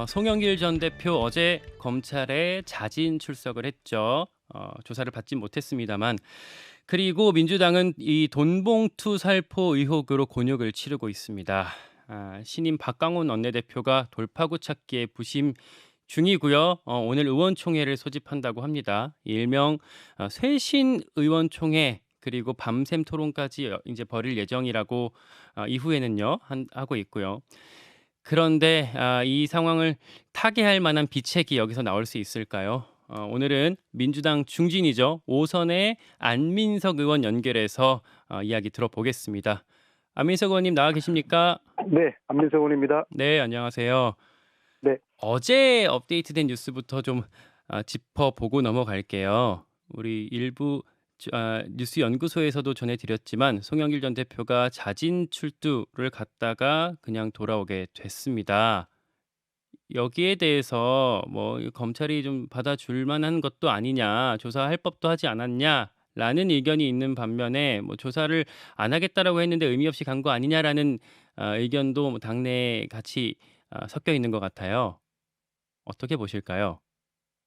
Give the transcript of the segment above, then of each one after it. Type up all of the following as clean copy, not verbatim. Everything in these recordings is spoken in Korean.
송영길 전 대표 어제 검찰에 자진 출석을 했죠. 조사를 받진 못했습니다만. 그리고 민주당은 이 돈봉투 살포 의혹으로 곤욕을 치르고 있습니다. 신임 박강원 원내대표가 돌파구 찾기에 부심 중이고요. 오늘 의원총회를 소집한다고 합니다. 일명 쇄신 의원총회 그리고 밤샘 토론까지 이제 벌일 예정이라고 이후에는요 하고 있고요. 그런데 이 상황을 타개할 만한 비책이 여기서 나올 수 있을까요? 오늘은 민주당 중진이죠. 오선의 안민석 의원 연결해서 이야기 들어보겠습니다. 안민석 의원님 나와 계십니까? 네, 안민석 의원입니다. 네, 안녕하세요. 네, 어제 업데이트된 뉴스부터 좀 짚어보고 넘어갈게요. 우리 일부 뉴스 연구소에서도 전해드렸지만 송영길 전 대표가 자진 출두를 갔다가 그냥 돌아오게 됐습니다. 여기에 대해서 뭐 검찰이 좀 받아줄 만한 것도 아니냐, 조사할 법도 하지 않았냐라는 의견이 있는 반면에 뭐 조사를 안 하겠다라고 했는데 의미 없이 간 거 아니냐라는 의견도 뭐 당내에 같이 섞여 있는 것 같아요. 어떻게 보실까요?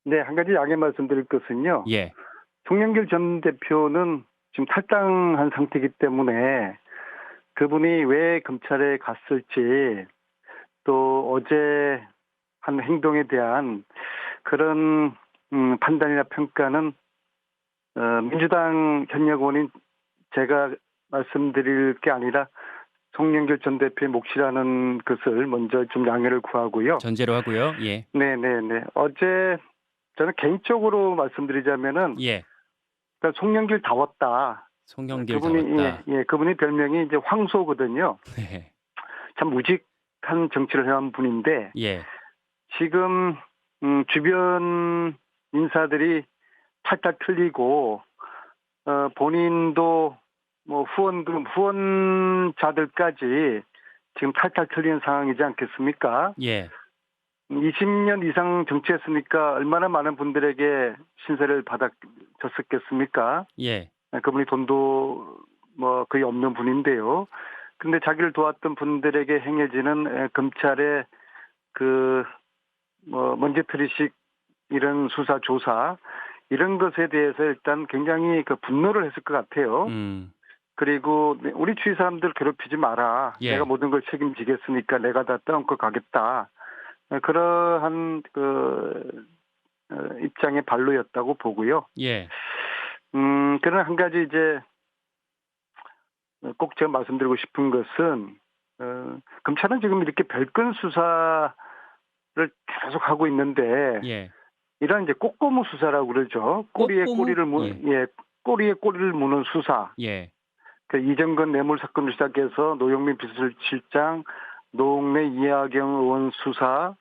네, 한 가지 양해 말씀드릴 것은요. 예, 송영길 전 대표는 지금 탈당한 상태이기 때문에 그분이 왜 검찰에 갔을지 또 어제 한 행동에 대한 그런 판단이나 평가는 민주당 현역 의원인 제가 말씀드릴 게 아니라 송영길 전 대표의 몫이라는 것을 먼저 좀 양해를 구하고요. 전제로 하고요. 예, 네네네. 어제 저는 개인적으로 말씀드리자면은 예, 그러니까 송영길 다웠다. 송영길 그분이 잡았다. 그분이 별명이 이제 황소거든요. 네, 참 무직한 정치를 해온 분인데 예, 지금 주변 인사들이 탈탈 틀리고 본인도 뭐 후원자들까지 지금 탈탈 틀리는 상황이지 않겠습니까? 예, 20년 이상 정치했으니까 얼마나 많은 분들에게 신세를 받아줬었겠습니까? 예, 그분이 돈도 뭐 거의 없는 분인데요. 근데 자기를 도왔던 분들에게 행해지는 검찰의 그 뭐 먼지털이식 이런 수사 조사 이런 것에 대해서 일단 굉장히 그 분노를 했을 것 같아요. 음, 그리고 우리 주위 사람들 괴롭히지 마라. 내가 예, 모든 걸 책임지겠으니까 내가 다 떠안고 가겠다. 그러한 입장의 발로였다고 보고요. 예, 그런 한 가지 이제 꼭 제가 말씀드리고 싶은 것은 검찰은 지금 이렇게 별건 수사를 계속 하고 있는데 예, 이런 이제 꼬꼬무 수사라고 그러죠. 꼬꼬무? 예, 꼬리에 꼬리를 무는 수사. 예, 그 이정건 뇌물 사건을 시작해서 노영민 비서실장, 노웅래 이하경 의원 수사,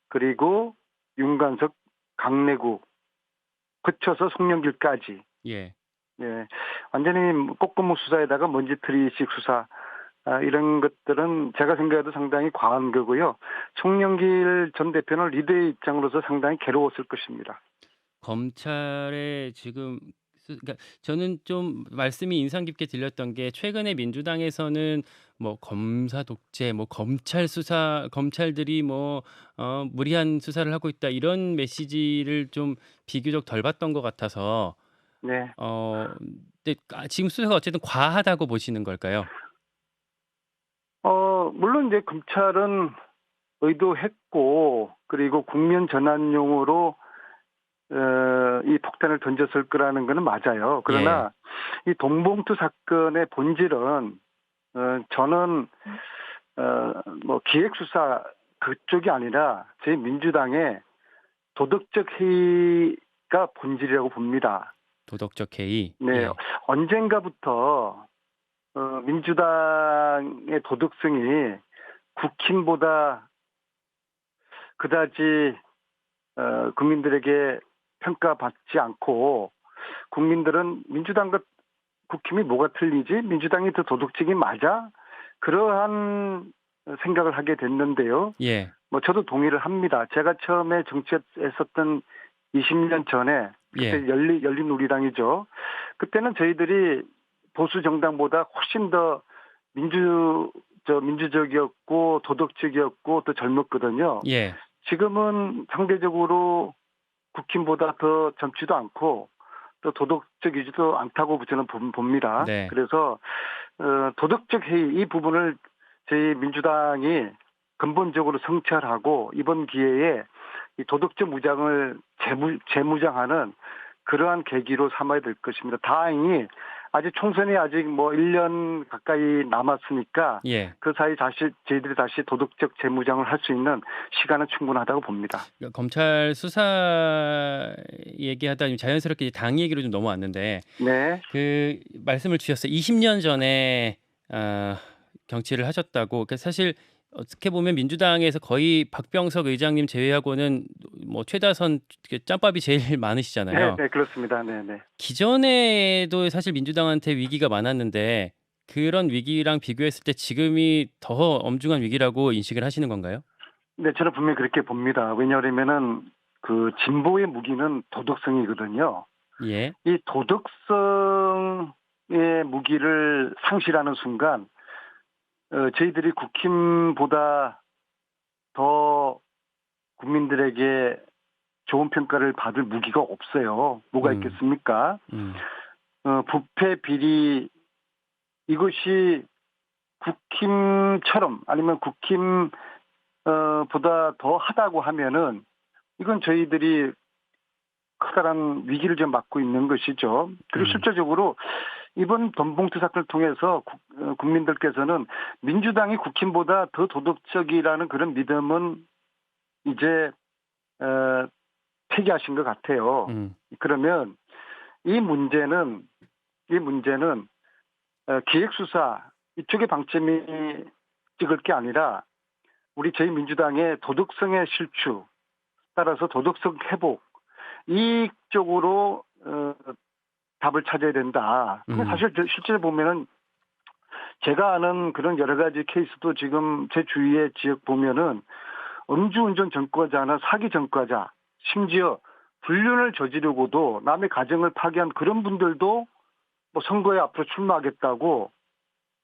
그리고 윤관석 강내구, 거쳐서 송영길까지. 예. 예, 완전히 꼬꼬무 수사에다가 먼지털이식 수사 이런 것들은 제가 생각해도 상당히 과한 거고요. 송영길 전 대표는 리더의 입장으로서 상당히 괴로웠을 것입니다. 검찰의 지금 그러니까 저는 좀 말씀이 인상 깊게 들렸던 게 최근에 민주당에서는 뭐 검사 독재, 뭐 검찰 수사, 검찰들이 뭐 무리한 수사를 하고 있다 이런 메시지를 좀 비교적 덜 봤던 것 같아서 네. 근데 지금 수사가 어쨌든 과하다고 보시는 걸까요? 물론 이제 검찰은 의도했고 그리고 국면 전환용으로 이 폭탄을 던졌을 거라는 거는 맞아요. 예, 그러나 이 돈봉투 사건의 본질은 저는 뭐 기획수사 그쪽이 아니라 저희 민주당의 도덕적 해이가 본질이라고 봅니다. 도덕적 해이. 네, 예, 언젠가부터 민주당의 도덕성이 국힘보다 그다지 국민들에게 평가받지 않고 국민들은 민주당과 국힘이 뭐가 틀리지? 민주당이 더 도덕적이 맞아? 그러한 생각을 하게 됐는데요. 예, 뭐 저도 동의를 합니다. 제가 처음에 정치했었던 20년 전에 예, 그때 열린 우리당이죠. 그때는 저희들이 보수 정당보다 훨씬 더 민주적이었고 도덕적이었고 또 젊었거든요. 예, 지금은 상대적으로 국힘보다 더 젊지도 않고 또 도덕적이지도 않다고 저는 봅니다. 네. 그래서 도덕적 해이 이 부분을 저희 민주당이 근본적으로 성찰하고 이번 기회에 이 도덕적 무장을 재무장하는 그러한 계기로 삼아야 될 것입니다. 다행히 아직 총선이 아직 뭐 1년 가까이 남았으니까 예. 그 사이 저희들이 다시 도덕적 재무장을 할 수 있는 시간은 충분하다고 봅니다. 그러니까 검찰 수사 얘기하다 자연스럽게 이제 당 얘기로 좀 넘어왔는데 네. 그 말씀을 주셨어요. 20년 전에 정치를 하셨다고. 그러니까 사실 어떻게 보면 민주당에서 거의 박병석 의장님 제외하고는 뭐 최다선 짬밥이 제일 네, 많으시잖아요. 네, 그렇습니다. 네, 네. 기존에도 사실 민주당한테 위기가 많았는데 그런 위기랑 비교했을 때 지금이 더 엄중한 위기라고 인식을 하시는 건가요? 네, 저는 분명히 그렇게 봅니다. 왜냐하면은 그 진보의 무기는 도덕성이거든요. 예. 이 도덕성의 무기를 상실하는 순간 저희들이 국힘보다 더 국민들에게 좋은 평가를 받을 무기가 없어요. 뭐가 음. 있겠습니까? 음. 부패 비리 이것이 국힘처럼 아니면 국힘 보다 더 하다고 하면은 이건 저희들이 커다란 위기를 좀 맞고 있는 것이죠. 그리고 실질적으로 이번 돈봉투 사건을 통해서 국민들께서는 민주당이 국힘보다 더 도덕적이라는 그런 믿음은 이제 폐기하신 것 같아요. 음. 그러면 이 문제는 기획수사 이쪽에 방점이 찍을 게 아니라 저희 민주당의 도덕성의 실추 따라서 도덕성 회복 이쪽으로 답을 찾아야 된다. 근데 사실 실제로 보면은 제가 아는 그런 여러 가지 케이스도 지금 제 주위의 지역 보면은 음주운전 전과자나 사기 전과자 심지어 불륜을 저지르고도 남의 가정을 파괴한 그런 분들도 뭐 선거에 앞으로 출마하겠다고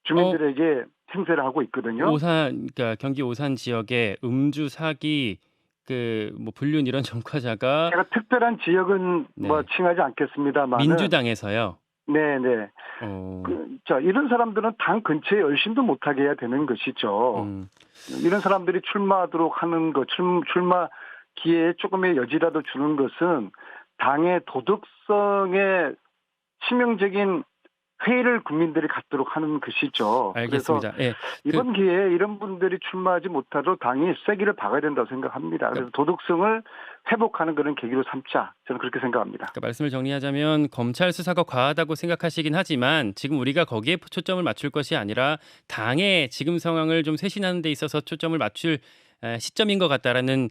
주민들에게 행세를 하고 있거든요. 그러니까 경기 오산 지역에 음주 사기 뭐 불륜 이런 전과자가 제가 특별한 지역은 네. 뭐 칭하지 않겠습니다만 민주당에서요. 네네. 자, 이런 사람들은 당 근처에 얼씬도 못하게 해야 되는 것이죠. 이런 사람들이 출마하도록 하는 것, 출마 기회에 조금의 여지라도 주는 것은 당의 도덕성에 치명적인 회의를 국민들이 갖도록 하는 것이죠. 알겠습니다. 그래서 예. 이번 기회에 이런 분들이 출마하지 못하도록 당이 쐐기를 박아야 된다고 생각합니다. 그래서 도덕성을 회복하는 그런 계기로 삼자. 저는 그렇게 생각합니다. 그러니까 말씀을 정리하자면 검찰 수사가 과하다고 생각하시긴 하지만 지금 우리가 거기에 초점을 맞출 것이 아니라 당의 지금 상황을 좀 쇄신하는 데 있어서 초점을 맞출 시점인 것 같다라는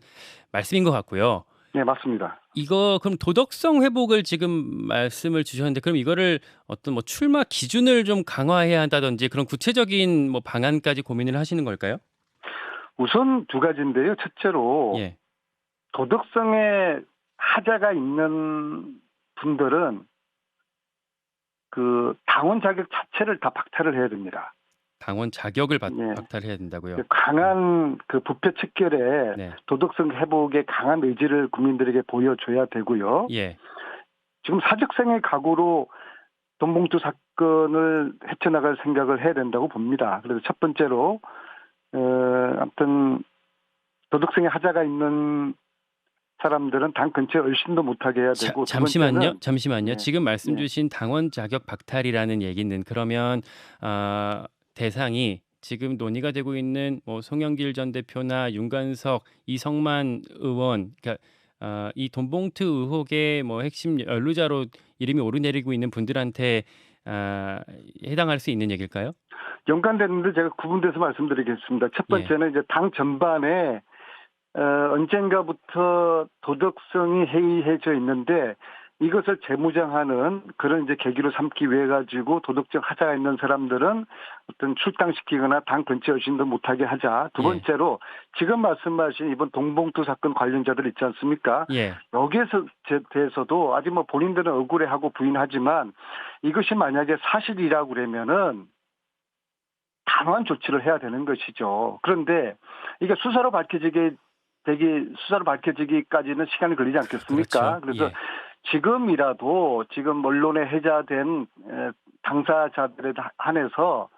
말씀인 것 같고요. 네, 맞습니다. 이거 그럼 도덕성 회복을 지금 말씀을 주셨는데 그럼 이거를 어떤 뭐 출마 기준을 좀 강화해야 한다든지 그런 구체적인 뭐 방안까지 고민을 하시는 걸까요? 우선 두 가지인데요. 첫째로 예. 도덕성에 하자가 있는 분들은 그 당원 자격 자체를 다 박탈을 해야 됩니다. 당원 자격을 네. 박탈해야 된다고요. 강한 그 부패 척결에 네. 도덕성 회복에 강한 의지를 국민들에게 보여줘야 되고요. 예. 지금 사적생의 각오로 돈봉투 사건을 헤쳐나갈 생각을 해야 된다고 봅니다. 그래서 첫 번째로 아무튼 도덕성에 하자가 있는 사람들은 당 근처에 얼씬도 못하게 해야 되고 잠시만요. 네. 지금 말씀 주신 당원 자격 박탈이라는 얘기는 그러면 대상이 지금 논의가 되고 있는 뭐 송영길 전 대표나 윤관석, 이성만 의원, 그러니까 이 돈봉투 의혹의 뭐 핵심 연루자로 이름이 오르내리고 있는 분들한테 해당할 수 있는 얘기일까요? 연관되는데 제가 구분돼서 말씀드리겠습니다. 첫 번째는 이제 당 전반에 언젠가부터 도덕성이 해이해져 있는데 이것을 재무장하는 그런 이제 계기로 삼기 위해 가지고 도덕적 하자가 있는 사람들은 어떤 출당시키거나 당 근처에 얼씬도 못하게 하자. 두 번째로 지금 말씀하신 이번 돈봉투 사건 관련자들 있지 않습니까? 예. 여기에서 대해서도 아직 뭐 본인들은 억울해하고 부인하지만 이것이 만약에 사실이라고 그러면은 단호한 조치를 해야 되는 것이죠. 그런데 이게 수사로 밝혀지게 수사로 밝혀지기까지는 시간이 걸리지 않겠습니까? 그렇죠. 그래서 예. 지금이라도 지금 언론에 회자된 당사자들에 한해서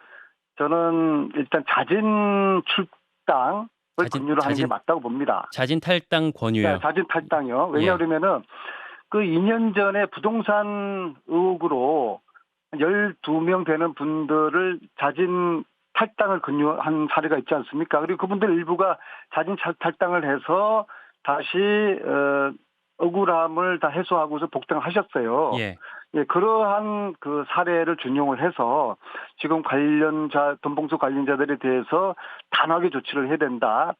저는 일단 자진 출당을 자진 권유를 하는 게 자진 맞다고 봅니다. 자진 탈당 네, 권유요. 자진 탈당이요. 예. 왜냐하면은 그 2년 전에 부동산 의혹으로 12명 되는 분들을 자진 탈당을 권유한 사례가 있지 않습니까? 그리고 그분들 일부가 자진 탈당을 해서 다시 억울함을 다 해소하고서 복당을 하셨어요. 예. 예, 그러한 그 사례를 준용을 해서 지금 돈봉투 관련자들에 대해서 단호하게 조치를 해야 된다.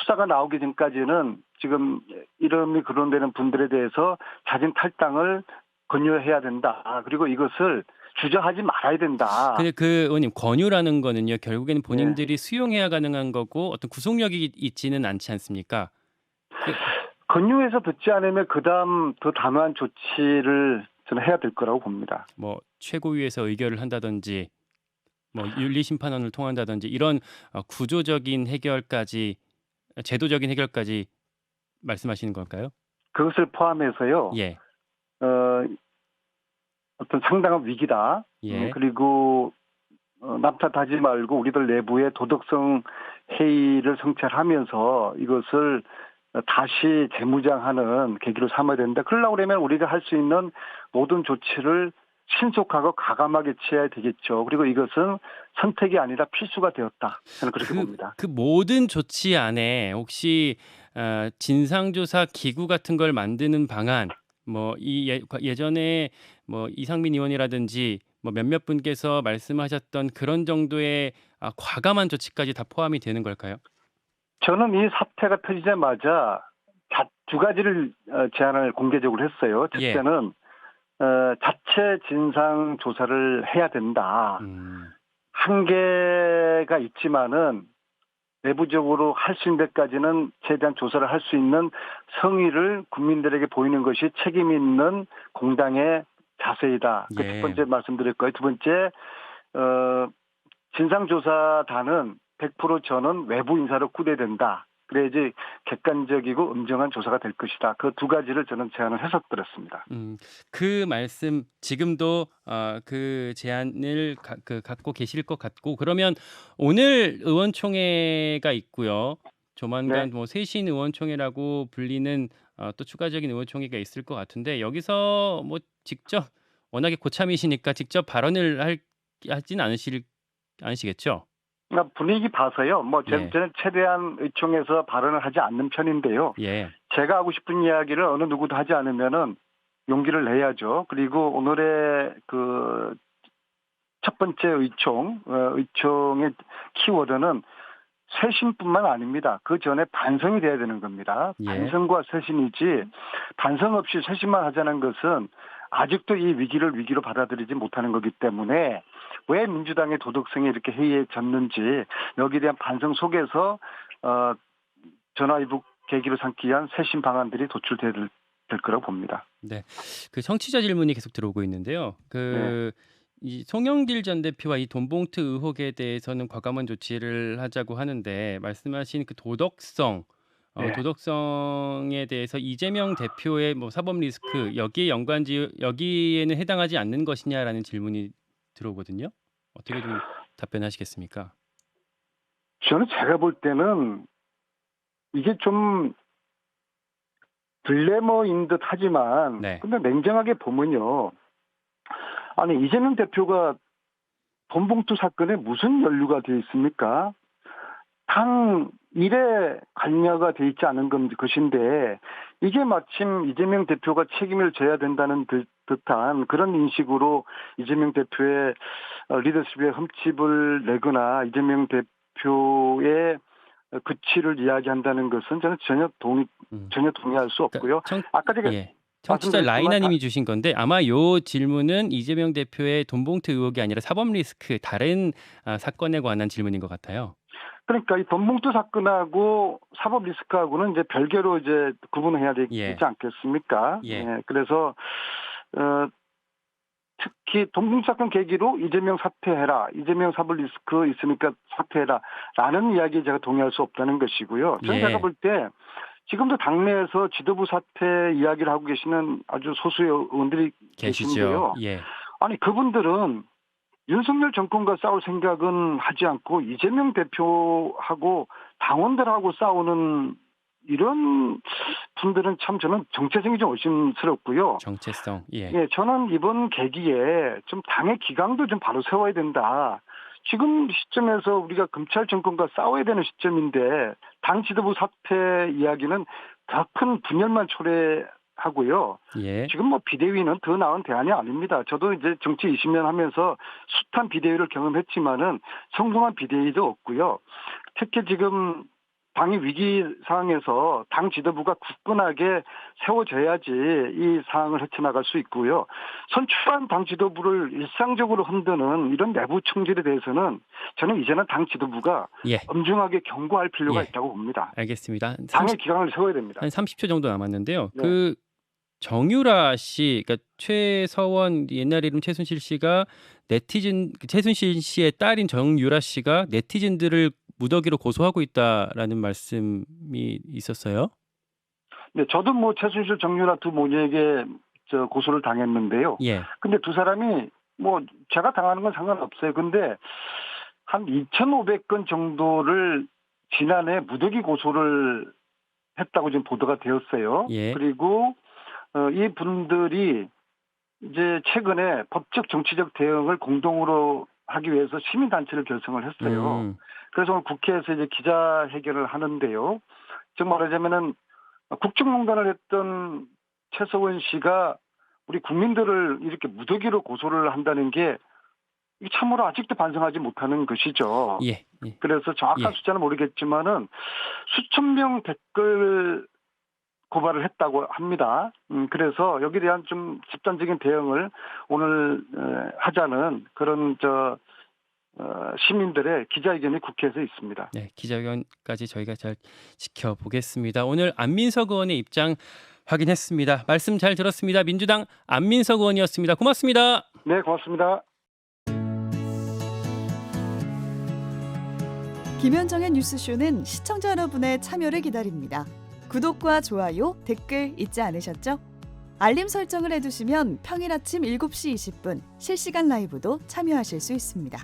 수사가 나오기 전까지는 지금 이름이 거론되는 분들에 대해서 자진 탈당을 권유해야 된다. 그리고 이것을 주저하지 말아야 된다. 근데 그 의원님 권유라는 거는요. 결국에는 네. 본인들이 수용해야 가능한 거고 어떤 구속력이 있지는 않지 않습니까? 그 권유해서 듣지 않으면 그다음 더 단호한 조치를 저는 해야 될 거라고 봅니다. 뭐 최고위에서 의결을 한다든지 뭐 윤리심판원을 통한다든지 이런 구조적인 해결까지 제도적인 해결까지 말씀하시는 걸까요? 그것을 포함해서요. 예. 어, 어떤 상당한 위기다. 예. 그리고 남탓하지 말고 우리들 내부의 도덕성 회의를 성찰하면서 이것을 다시 재무장하는 계기로 삼아야 된다. 그러려고 그러면 우리가 할 수 있는 모든 조치를 신속하고 과감하게 취해야 되겠죠. 그리고 이것은 선택이 아니라 필수가 되었다. 저는 그렇게 봅니다. 그 모든 조치 안에 혹시 진상조사 기구 같은 걸 만드는 방안, 뭐 이 예전에 뭐 이상민 의원이라든지 뭐 몇몇 분께서 말씀하셨던 그런 정도의 과감한 조치까지 다 포함이 되는 걸까요? 저는 이 사태가 터지자마자 두 가지를 제안을 공개적으로 했어요. 예. 첫째는 자체 진상 조사를 해야 된다. 한계가 있지만은 내부적으로 할 수 있는 데까지는 최대한 조사를 할 수 있는 성의를 국민들에게 보이는 것이 책임 있는 공당의 자세이다. 그 예. 첫 번째 말씀드렸고요. 두 번째, 진상조사단은 100% 저는 외부 인사로 꾸려야 된다. 그래야지 객관적이고 엄정한 조사가 될 것이다. 그 두 가지를 저는 제안을 해서 드렸습니다. 그 말씀 지금도 그 제안을 갖고 계실 것 같고 그러면 오늘 의원총회가 있고요. 조만간 네. 뭐 쇄신 의원총회라고 불리는 또 추가적인 의원총회가 있을 것 같은데 여기서 뭐 직접 워낙에 고참이시니까 직접 발언을 하진 않으시겠죠? 그러니까 분위기 봐서요. 예. 저는 최대한 의총에서 발언을 하지 않는 편인데요. 예. 제가 하고 싶은 이야기를 어느 누구도 하지 않으면은 용기를 내야죠. 그리고 오늘의 그 첫 번째 의총의 키워드는 쇄신뿐만 아닙니다. 그 전에 반성이 돼야 되는 겁니다. 예. 반성과 쇄신이지 반성 없이 쇄신만 하자는 것은 아직도 이 위기를 위기로 받아들이지 못하는 거기 때문에 왜 민주당의 도덕성이 이렇게 해이해졌는지 여기에 대한 반성 속에서 전화위복 계기로 삼기 위한 쇄신 방안들이 도출될 거라고 봅니다. 네. 그 청취자 질문이 계속 들어오고 있는데요. 이 송영길 전 대표와 이 돈봉투 의혹에 대해서는 과감한 조치를 하자고 하는데 말씀하신 그 도덕성에 대해서 이재명 대표의 뭐 사법 리스크 여기에는 해당하지 않는 것이냐라는 질문이 들어오거든요. 어떻게 좀 답변하시겠습니까? 저는 제가 볼 때는 이게 좀 딜레마인 듯 하지만 네. 근데 냉정하게 보면요. 아니 이재명 대표가 돈봉투 사건에 무슨 연루가 되어 있습니까? 단 일에 관여가 돼 있지 않은 것인데 이게 마침 이재명 대표가 책임을 져야 된다는 듯한 그런 인식으로 이재명 대표의 리더십에 흠집을 내거나 이재명 대표의 그치를 이야기한다는 것은 저는 전혀 동의할 수 없고요. 아까 제가 청취자 라이나님이 주신 건데 아마 요 질문은 이재명 대표의 돈봉투 의혹이 아니라 사법 리스크 다른 사건에 관한 질문인 것 같아요. 그러니까 이 돈봉투 사건하고 사법 리스크하고는 이제 별개로 이제 구분해야 되지 않겠습니까? 예. 네, 그래서 특히 동북 사건 계기로 이재명 사퇴해라. 이재명 사법 리스크 있으니까 사퇴해라라는 이야기에 제가 동의할 수 없다는 것이고요. 저는 예. 제가 볼 때 지금도 당내에서 지도부 사퇴 이야기를 하고 계시는 아주 소수의 의원들이 계시죠. 계신데요. 예. 아니 그분들은 윤석열 정권과 싸울 생각은 하지 않고 이재명 대표하고 당원들하고 싸우는 이런 분들은 참 저는 정체성이 좀 의심스럽고요. 정체성. 예. 예, 저는 이번 계기에 좀 당의 기강도 좀 바로 세워야 된다. 지금 시점에서 우리가 검찰 정권과 싸워야 되는 시점인데 당 지도부 사퇴 이야기는 더 큰 분열만 초래하고요. 예. 지금 뭐 비대위는 더 나은 대안이 아닙니다. 저도 이제 정치 20년 하면서 숱한 비대위를 경험했지만은 성공한 비대위도 없고요. 특히 지금 당이 위기 상황에서 당 지도부가 굳건하게 세워져야지 이 상황을 헤쳐나갈 수 있고요. 선출한 당 지도부를 일상적으로 흔드는 이런 내부 총질에 대해서는 저는 이제는 당 지도부가 예. 엄중하게 경고할 필요가 예. 있다고 봅니다. 알겠습니다. 한 당의 기강을 세워야 됩니다. 한 30초 정도 남았는데요. 네. 그 정유라 씨, 그러니까 최서원 옛날 이름 최순실 씨가 최순실 씨의 딸인 정유라 씨가 네티즌들을 무더기로 고소하고 있다라는 말씀이 있었어요. 네, 저도 뭐 최순실, 정유라 두 모녀에게 고소를 당했는데요. 예. 근데 두 사람이 뭐 제가 당하는 건 상관없어요. 근데 한 2,500건 정도를 지난해 무더기 고소를 했다고 지금 보도가 되었어요. 예. 그리고 이 분들이 이제 최근에 법적 정치적 대응을 공동으로 하기 위해서 시민단체를 결성을 했어요. 그래서 오늘 국회에서 이제 기자회견을 하는데요. 즉 말하자면은 국정농단을 했던 최서원 씨가 우리 국민들을 이렇게 무더기로 고소를 한다는 게 참으로 아직도 반성하지 못하는 것이죠. 예. 예. 그래서 정확한 예. 숫자는 모르겠지만은 수천 명 댓글 고발을 했다고 합니다. 그래서 여기에 대한 좀 집단적인 대응을 오늘 하자는 그런 시민들의 기자회견이 국회에서 있습니다. 네, 기자회견까지 저희가 잘 지켜보겠습니다. 오늘 안민석 의원의 입장 확인했습니다. 말씀 잘 들었습니다. 민주당 안민석 의원이었습니다. 고맙습니다. 네, 고맙습니다. 김현정의 뉴스쇼는 시청자 여러분의 참여를 기다립니다. 구독과 좋아요, 댓글 잊지 않으셨죠? 알림 설정을 해두시면 평일 아침 7시 20분 실시간 라이브도 참여하실 수 있습니다.